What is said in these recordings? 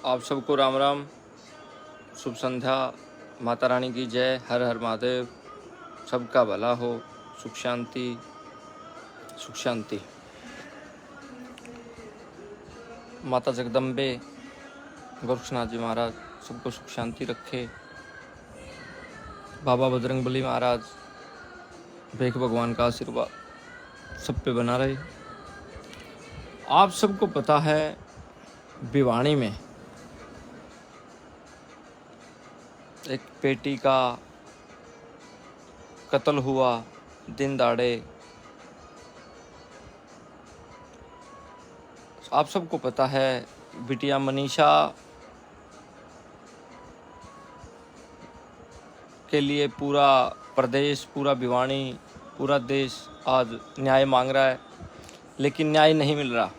आप सबको राम राम, शुभ संध्या। माता रानी की जय। हर हर महादेव। सबका भला हो, सुख शांति सुख शांति। माता जगदम्बे, गोरक्षनाथ जी महाराज सबको सुख शांति रखे। बाबा बजरंगबली महाराज, भेख भगवान का आशीर्वाद सब पे बना रहे। आप सबको पता है, भिवानी में एक बेटी का कत्ल हुआ दिन दाड़े। आप सबको पता है, बिटिया मनीषा के लिए पूरा प्रदेश, पूरा भिवानी, पूरा देश आज न्याय मांग रहा है, लेकिन न्याय नहीं मिल रहा।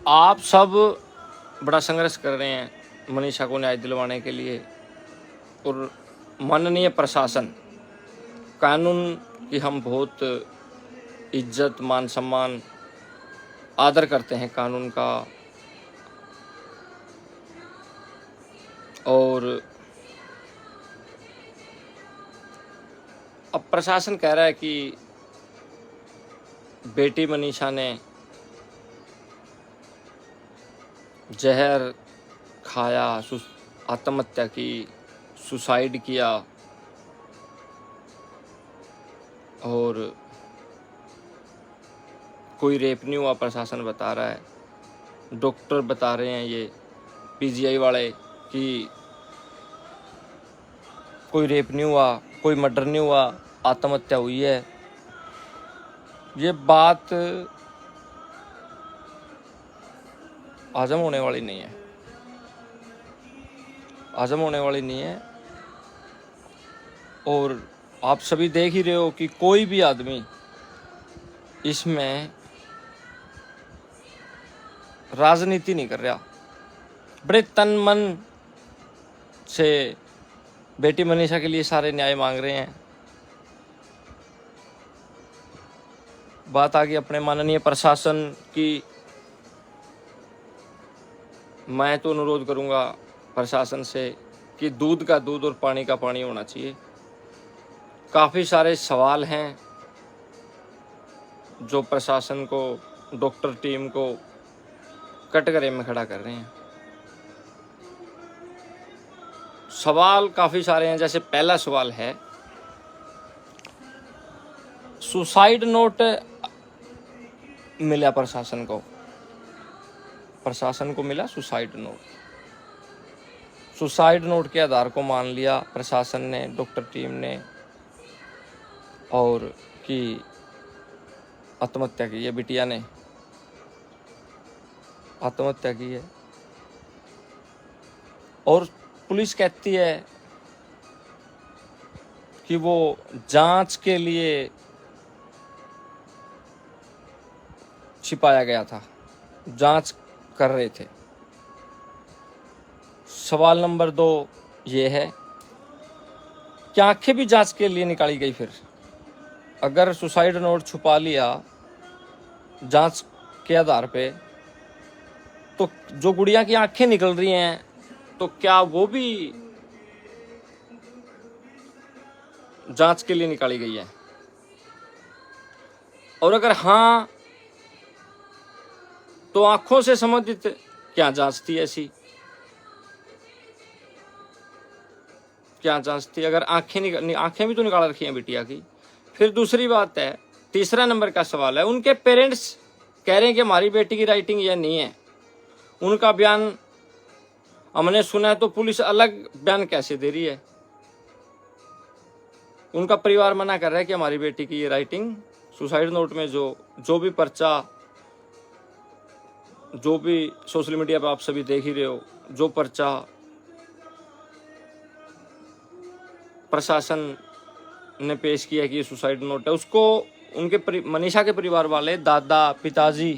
आप सब बड़ा संघर्ष कर रहे हैं मनीषा को न्याय दिलवाने के लिए, और माननीय प्रशासन, कानून की हम बहुत इज्जत, मान सम्मान, आदर करते हैं कानून का। और अब प्रशासन कह रहा है कि बेटी मनीषा ने जहर खाया, आत्महत्या की, सुसाइड किया, और कोई रेप नहीं हुआ। प्रशासन बता रहा है, डॉक्टर बता रहे हैं, ये पीजीआई वाले, कि कोई रेप नहीं हुआ, कोई मर्डर नहीं हुआ, आत्महत्या हुई है। ये बात हजम होने वाली नहीं है, हजम होने वाली नहीं है। और आप सभी देख ही रहे हो कि कोई भी आदमी इसमें राजनीति नहीं कर रहा, बड़े तन मन से बेटी मनीषा के लिए सारे न्याय मांग रहे हैं। बात आ गई अपने माननीय प्रशासन की। मैं तो अनुरोध करूंगा प्रशासन से कि दूध का दूध और पानी का पानी होना चाहिए। काफ़ी सारे सवाल हैं जो प्रशासन को, डॉक्टर टीम को कटघरे में खड़ा कर रहे हैं। सवाल काफ़ी सारे हैं। जैसे पहला सवाल है, सुसाइड नोट मिला प्रशासन को मिला सुसाइड नोट। सुसाइड नोट के आधार को मान लिया प्रशासन ने, डॉक्टर टीम ने, और कि आत्महत्या की है, बिटिया ने आत्महत्या की है। और पुलिस कहती है कि वो जांच के लिए छिपाया गया था, जांच कर रहे थे। सवाल नंबर 2 ये है कि आंखें भी जांच के लिए निकाली गई। फिर अगर सुसाइड नोट छुपा लिया जांच के आधार पे, तो जो गुड़िया की आंखें निकल रही हैं, तो क्या वो भी जांच के लिए निकाली गई है? और अगर हाँ, तो आंखों से संबंधित क्या जांच थी ऐसी? क्या जांच थी? अगर आंखें भी तो निकाल रखी हैं बिटिया की। फिर दूसरी बात है, तीसरा नंबर का सवाल है, उनके पेरेंट्स कह रहे हैं कि हमारी बेटी की राइटिंग यह नहीं है। उनका बयान हमने सुना है, तो पुलिस अलग बयान कैसे दे रही है? उनका परिवार मना कर रहा है कि हमारी बेटी की ये राइटिंग, सुसाइड नोट में जो भी पर्चा, जो भी सोशल मीडिया पर आप सभी देख ही रहे हो, जो पर्चा प्रशासन ने पेश किया कि ये सुसाइड नोट है, उसको उनके मनीषा के परिवार वाले, दादा, पिताजी,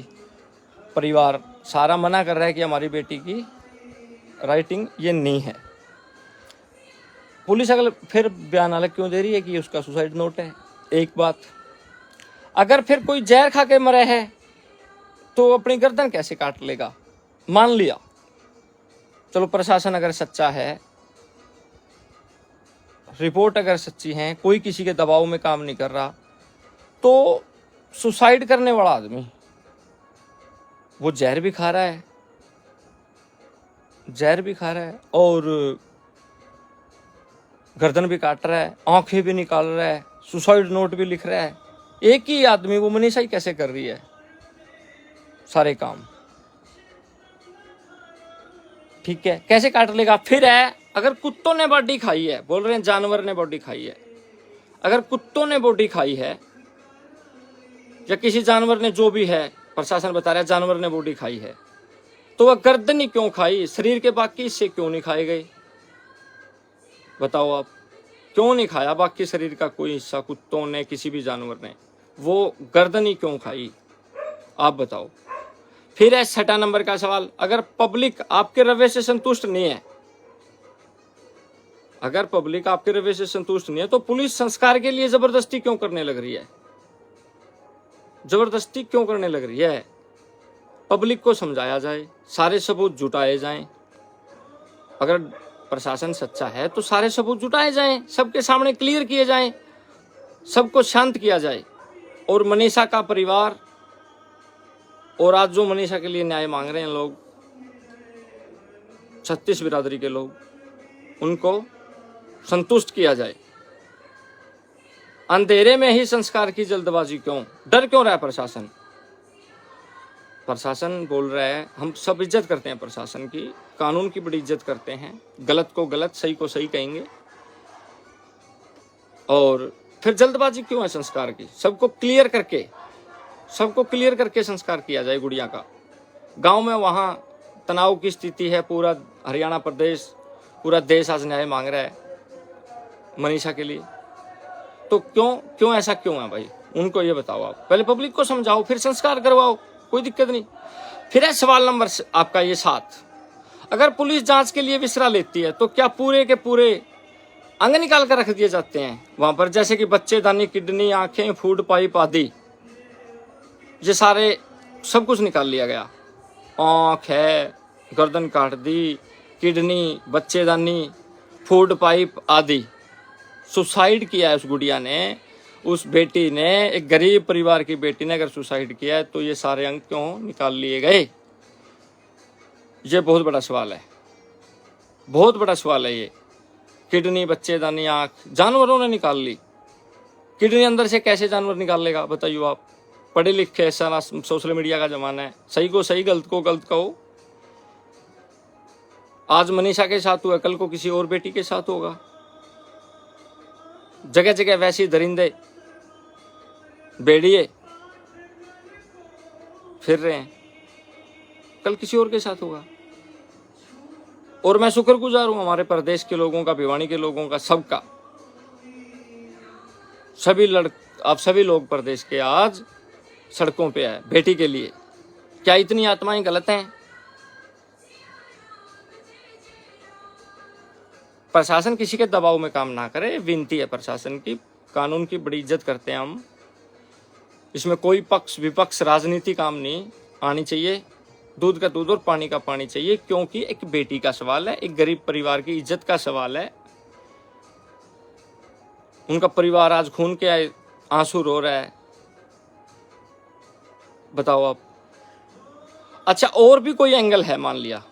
परिवार सारा मना कर रहा है कि हमारी बेटी की राइटिंग ये नहीं है। पुलिस अगर फिर बयान अलग क्यों दे रही है कि उसका सुसाइड नोट है? एक बात, अगर फिर कोई जहर खा के मरे है तो अपनी गर्दन कैसे काट लेगा? मान लिया चलो प्रशासन अगर सच्चा है, रिपोर्ट अगर सच्ची है, कोई किसी के दबाव में काम नहीं कर रहा, तो सुसाइड करने वाला आदमी वो जहर भी खा रहा है, और गर्दन भी काट रहा है, आंखें भी निकाल रहा है, सुसाइड नोट भी लिख रहा है। एक ही आदमी, वो मनीषा ही कैसे कर रही है सारे काम? ठीक है, कैसे काट लेगा? फिर है, अगर कुत्तों ने बॉडी खाई है, बोल रहे हैं जानवर ने बॉडी खाई है, अगर कुत्तों ने बॉडी खाई है या किसी जानवर ने, जो भी है, प्रशासन बता रहा है जानवर ने बॉडी खाई है, तो वह गर्दन ही क्यों खाई? शरीर के बाकी हिस्से क्यों नहीं खाए गए? बताओ आप, क्यों नहीं खाया बाकी शरीर का कोई हिस्सा कुत्तों ने, किसी भी जानवर ने? वो गर्दन ही क्यों खाई? आप बताओ। फिर है 6 नंबर का सवाल, अगर पब्लिक आपके रवैये से संतुष्ट नहीं है, अगर पब्लिक आपके रवैये से संतुष्ट नहीं है, तो पुलिस संस्कार के लिए जबरदस्ती क्यों करने लग रही है? जबरदस्ती क्यों करने लग रही है? पब्लिक को समझाया जाए, सारे सबूत जुटाए जाएं। अगर प्रशासन सच्चा है तो सारे सबूत जुटाए जाएं, सबके सामने क्लियर किए जाएं, सबको शांत किया जाए। और मनीषा का परिवार, और आज जो मनीषा के लिए न्याय मांग रहे हैं लोग, 36 बिरादरी के लोग, उनको संतुष्ट किया जाए। अंधेरे में ही संस्कार की जल्दबाजी क्यों? डर क्यों रहा है प्रशासन? प्रशासन बोल रहा है, हम सब इज्जत करते हैं प्रशासन की, कानून की बड़ी इज्जत करते हैं, गलत को गलत, सही को सही कहेंगे, और फिर जल्दबाजी क्यों है संस्कार की? सबको क्लियर करके संस्कार किया जाए गुड़िया का। गांव में वहां तनाव की स्थिति है, पूरा हरियाणा प्रदेश, पूरा देश आज न्याय मांग रहा है मनीषा के लिए, तो क्यों ऐसा क्यों है भाई? उनको ये बताओ आप, पहले पब्लिक को समझाओ, फिर संस्कार करवाओ, कोई दिक्कत नहीं। फिर है सवाल नंबर आपका ये 7, अगर पुलिस जांच के लिए विसरा लेती है तो क्या पूरे के पूरे अंग निकाल कर रख दिए जाते हैं वहां पर? जैसे कि बच्चेदानी, किडनी, आंखें, फूड पाइप आदि, ये सारे सब कुछ निकाल लिया गया। आंख है, गर्दन काट दी, किडनी, बच्चेदानी, फूड पाइप आदि। सुसाइड किया है उस गुड़िया ने, उस बेटी ने, एक गरीब परिवार की बेटी ने अगर सुसाइड किया है, तो ये सारे अंग क्यों निकाल लिए गए? ये बहुत बड़ा सवाल है, बहुत बड़ा सवाल है ये। किडनी, बच्चेदानी, आंख जानवरों ने निकाल ली। किडनी अंदर से कैसे जानवर निकाल लेगा बताइए आप? पढ़े लिखे, सारा सोशल मीडिया का जमाना है, सही को सही, गलत को गलत कहो। आज मनीषा के साथ हुआ, कल को किसी और बेटी के साथ होगा। जगह जगह वैसे दरिंदे, भेड़िए फिर रहे हैं, कल किसी और के साथ होगा। और मैं शुक्रगुजार हूं हमारे प्रदेश के लोगों का, भिवानी के लोगों का, सबका, आप सभी लोग प्रदेश के आज सड़कों पे आए बेटी के लिए। क्या इतनी आत्माएं गलत हैं? प्रशासन किसी के दबाव में काम ना करे, विनती है प्रशासन की। कानून की बड़ी इज्जत करते हैं हम, इसमें कोई पक्ष विपक्ष राजनीति काम नहीं आनी चाहिए। दूध का दूध और पानी का पानी चाहिए, क्योंकि एक बेटी का सवाल है, एक गरीब परिवार की इज्जत का सवाल है। उनका परिवार आज खून के आंसू रो रहा है, बताओ आप। अच्छा, और भी कोई एंगल है, मान लिया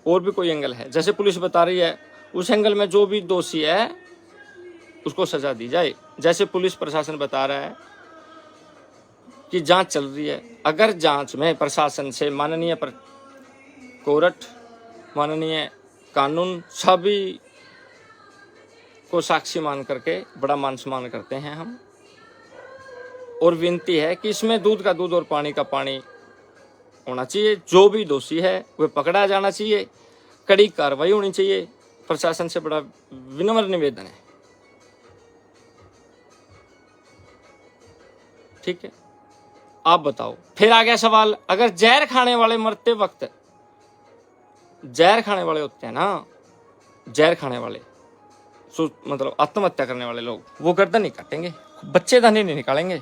और भी कोई एंगल है, जैसे पुलिस बता रही है, उस एंगल में जो भी दोषी है उसको सजा दी जाए। जैसे पुलिस प्रशासन बता रहा है कि जांच चल रही है, अगर जांच में प्रशासन से माननीय कोर्ट, माननीय कानून, सभी को साक्षी मान करके बड़ा मान सम्मान करते हैं हम, और विनती है कि इसमें दूध का दूध और पानी का पानी होना चाहिए। जो भी दोषी है वह पकड़ा जाना चाहिए, कड़ी कार्रवाई होनी चाहिए। प्रशासन से बड़ा विनम्र निवेदन है, ठीक है? आप बताओ। फिर आ गया सवाल, अगर जहर खाने वाले मरते वक्त, जहर खाने वाले होते हैं ना, जहर खाने वाले, मतलब आत्महत्या करने वाले लोग, वो गर्दन नहीं काटेंगे, बच्चेदानी नहीं निकालेंगे,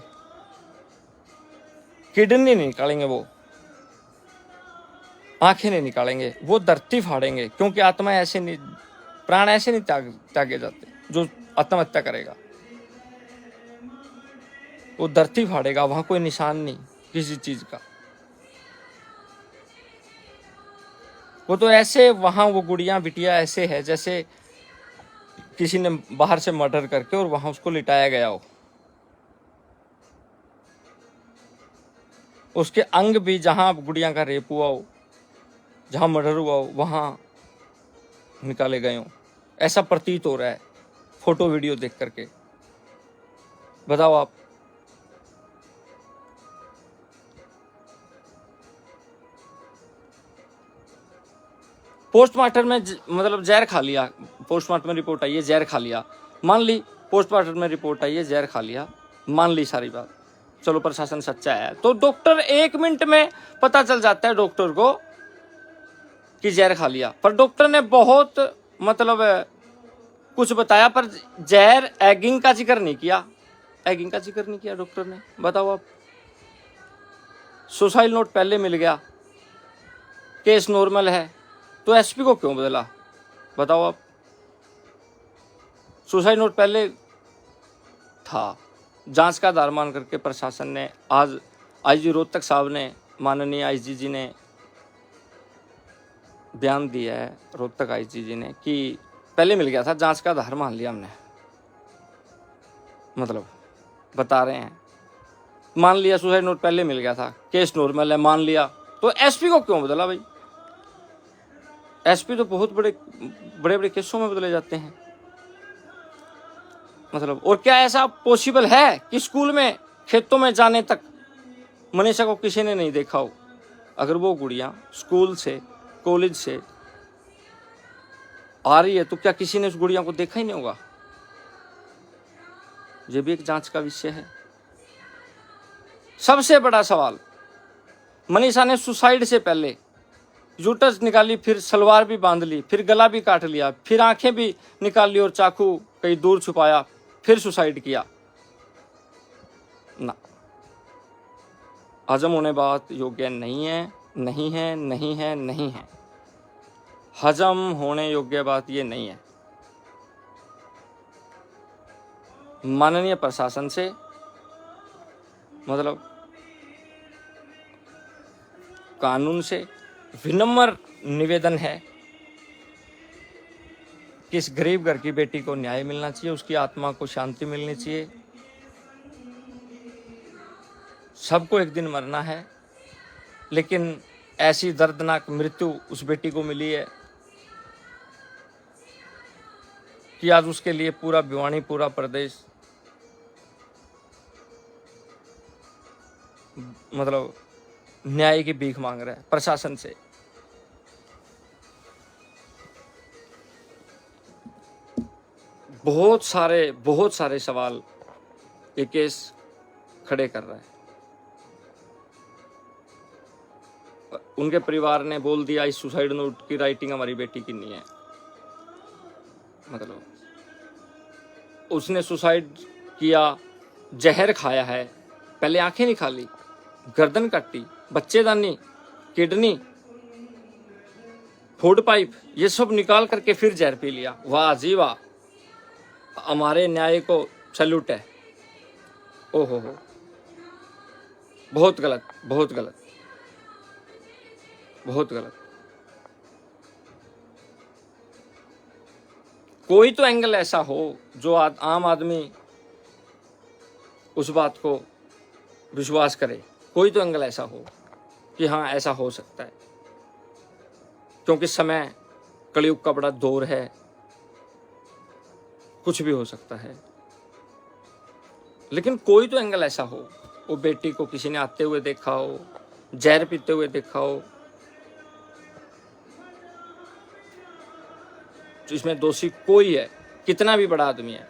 किडनी नहीं निकालेंगे, वो आंखें नहीं निकालेंगे, वो धरती फाड़ेंगे, क्योंकि आत्मा ऐसे नहीं, प्राण ऐसे नहीं त्यागे जाते। जो आत्महत्या करेगा वो धरती फाड़ेगा, वहां कोई निशान नहीं किसी चीज का। वो तो ऐसे वहां वो गुड़िया बिटिया ऐसे है जैसे किसी ने बाहर से मर्डर करके और वहां उसको लिटाया गया हो। उसके अंग भी जहां गुड़िया का रेप हुआ हो, जहां मर्डर हुआ हो, वहां निकाले गए हो, ऐसा प्रतीत हो रहा है फोटो वीडियो देख करके। बताओ आप। पोस्टमार्टम में मतलब जहर खा लिया, पोस्टमार्टम में रिपोर्ट आई है जहर खा लिया, मान ली। पोस्टमार्टम में रिपोर्ट आई है जहर खा लिया, मान ली सारी बात, चलो प्रशासन सच्चा है, तो डॉक्टर 1 मिनट में पता चल जाता है डॉक्टर को कि जहर खा लिया। पर डॉक्टर ने बहुत मतलब कुछ बताया, पर जहर एगिंग का जिक्र नहीं किया, एगिंग का जिक्र नहीं किया डॉक्टर ने। बताओ आप। सुसाइड नोट पहले मिल गया, केस नॉर्मल है, तो एसपी को क्यों बदला? बताओ आप। सुसाइड नोट पहले था, जांच का आधार मान करके प्रशासन ने, आज आईजी रोहतक साहब ने, माननीय आईजी जी ने बयान दिया है, रोहतक आईजी जी ने, कि पहले मिल गया था, जांच का आधार मान लिया हमने। मतलब बता रहे हैं, मान लिया सुसाइड नोट पहले मिल गया था, केस नॉर्मल है, मान लिया, तो एसपी को क्यों बदला भाई? एसपी तो बहुत बड़े बड़े केसों में बदले जाते हैं। मतलब, और क्या ऐसा पॉसिबल है कि स्कूल में खेतों में जाने तक मनीषा को किसी ने नहीं देखा हो? अगर वो गुड़िया स्कूल से कॉलेज से आ रही है तो क्या किसी ने उस गुड़िया को देखा ही नहीं होगा? ये भी एक जांच का विषय है। सबसे बड़ा सवाल, मनीषा ने सुसाइड से पहले यूटर्स निकाली, फिर सलवार भी बांध ली, फिर गला भी काट लिया, फिर आंखें भी निकाल ली और चाकू कहीं दूर छुपाया, फिर सुसाइड किया ना। हजम होने बात योग्य नहीं है, नहीं है, नहीं है, नहीं है। हजम होने योग्य बात ये नहीं है। माननीय प्रशासन से मतलब कानून से विनम्र निवेदन है कि इस गरीब घर की बेटी को न्याय मिलना चाहिए, उसकी आत्मा को शांति मिलनी चाहिए। सबको एक दिन मरना है, लेकिन ऐसी दर्दनाक मृत्यु उस बेटी को मिली है कि आज उसके लिए पूरा भिवानी, पूरा प्रदेश मतलब न्याय की भीख मांग रहा है प्रशासन से। बहुत सारे सवाल ये केस खड़े कर रहा है। उनके परिवार ने बोल दिया इस सुसाइड नोट की राइटिंग हमारी बेटी की नहीं है। मतलब उसने सुसाइड किया, जहर खाया है, पहले आंखें निकाली, गर्दन काटी, बच्चेदानी, किडनी, फूड पाइप, ये सब निकाल करके फिर जहर पी लिया। वाह जी वाह, हमारे न्याय को सैल्यूट है। ओहो हो, बहुत गलत, बहुत गलत, बहुत गलत। कोई तो एंगल ऐसा हो जो आम आदमी उस बात को विश्वास करे, कोई तो एंगल ऐसा हो कि हाँ ऐसा हो सकता है, क्योंकि समय कलयुग का बड़ा दौर है, कुछ भी हो सकता है। लेकिन कोई तो एंगल ऐसा हो, वो बेटी को किसी ने आते हुए देखा हो, जहर पीते हुए देखा हो, तो इसमें दोषी कोई है, कितना भी बड़ा आदमी है,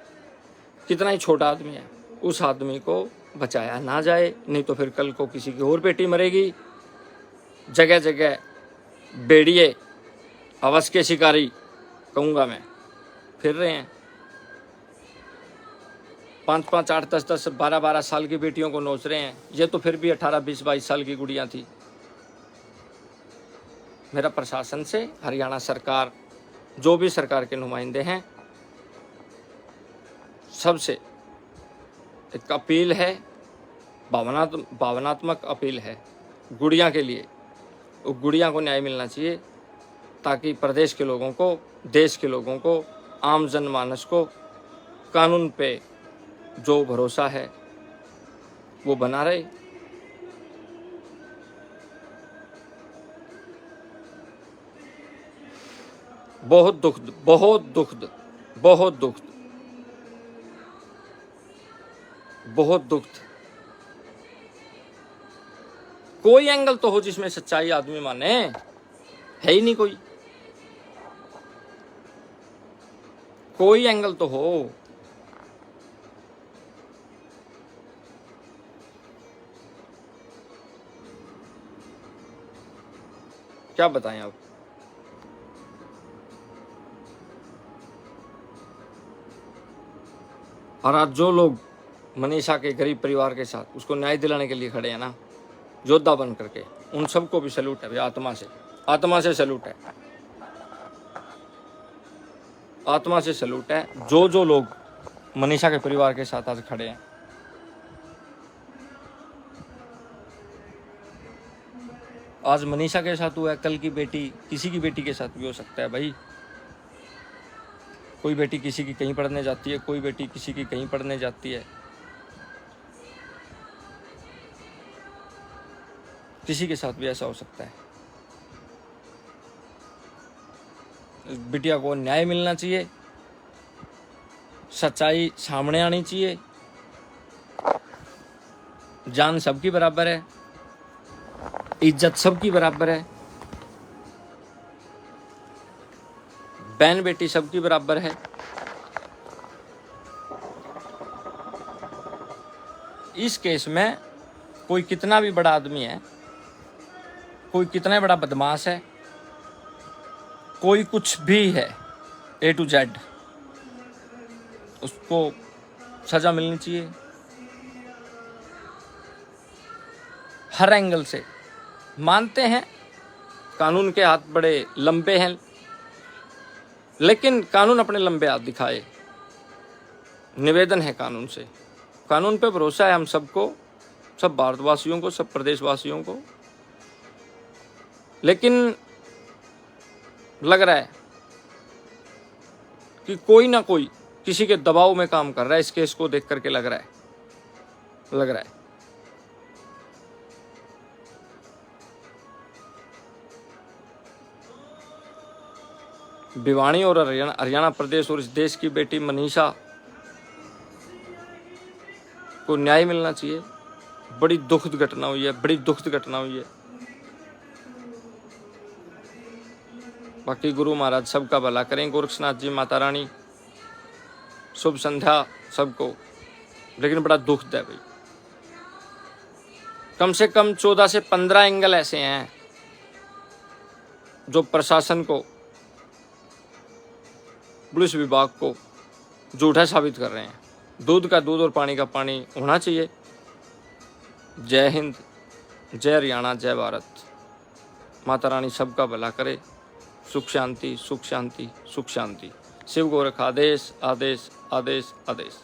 कितना ही छोटा आदमी है, उस आदमी को बचाया ना जाए। नहीं तो फिर कल को किसी की और बेटी मरेगी। जगह जगह बेड़िए, हवस के शिकारी कहूँगा मैं, फिर रहे हैं। 5-5, 8, 10-10, 12-12 साल की बेटियों को नोच रहे हैं। ये तो फिर भी 18, 20, 22 साल की गुड़ियाँ थी। मेरा प्रशासन से, हरियाणा सरकार, जो भी सरकार के नुमाइंदे हैं, सबसे एक अपील है, भावनात्मक अपील है गुड़िया के लिए। वो गुड़िया को न्याय मिलना चाहिए ताकि प्रदेश के लोगों को, देश के लोगों को, आम जनमानस को कानून पे जो भरोसा है वो बना रहे। बहुत दुखद, बहुत दुखद, बहुत दुखद, बहुत दुखद। कोई एंगल तो हो जिसमें सच्चाई आदमी माने, है ही नहीं कोई। कोई एंगल तो हो। क्या बताएं आप। और आज जो लोग मनीषा के गरीब परिवार के साथ उसको न्याय दिलाने के लिए खड़े हैं ना, योद्धा बन करके, उन सबको भी सैल्यूट है भाई, आत्मा से सैल्यूट है, आत्मा से सैल्यूट है। जो लोग मनीषा के परिवार के साथ आज खड़े हैं। आज मनीषा के साथ हुआ है, कल की बेटी किसी की बेटी के साथ भी हो सकता है भाई। कोई बेटी किसी की कहीं पढ़ने जाती है, कोई बेटी किसी की कहीं पढ़ने जाती है, किसी के साथ भी ऐसा हो सकता है। बिटिया को न्याय मिलना चाहिए, सच्चाई सामने आनी चाहिए। जान सबकी बराबर है, इज्जत सबकी बराबर है, बहन बेटी सबकी बराबर है। इस केस में कोई कितना भी बड़ा आदमी है, कोई कितना बड़ा बदमाश है, कोई कुछ भी है, A to Z, उसको सजा मिलनी चाहिए हर एंगल से। मानते हैं कानून के हाथ बड़े लंबे हैं, लेकिन कानून अपने लंबे हाथ दिखाए। निवेदन है कानून से, कानून पे भरोसा है हम सबको, सब भारतवासियों को, सब प्रदेशवासियों को। लेकिन लग रहा है कि कोई ना कोई किसी के दबाव में काम कर रहा है। इस केस को देख करके लग रहा है भिवानी और हरियाणा प्रदेश और इस देश की बेटी मनीषा को न्याय मिलना चाहिए। बड़ी दुखद घटना हुई है, बड़ी दुखद घटना हुई है। बाकी गुरु महाराज सबका भला करें, गोरक्षनाथ जी, माता रानी, शुभ संध्या सबको। लेकिन बड़ा दुखद है भाई, कम से कम 14 से 15 एंगल ऐसे हैं जो प्रशासन को, पुलिस विभाग को झूठा साबित कर रहे हैं। दूध का दूध और पानी का पानी होना चाहिए। जय हिंद, जय हरियाणा, जय भारत। माता रानी सबका भला करे। सुख शांति, सुख शांति, सुख शांति। शिव गोरख आदेश, आदेश, आदेश, आदेश।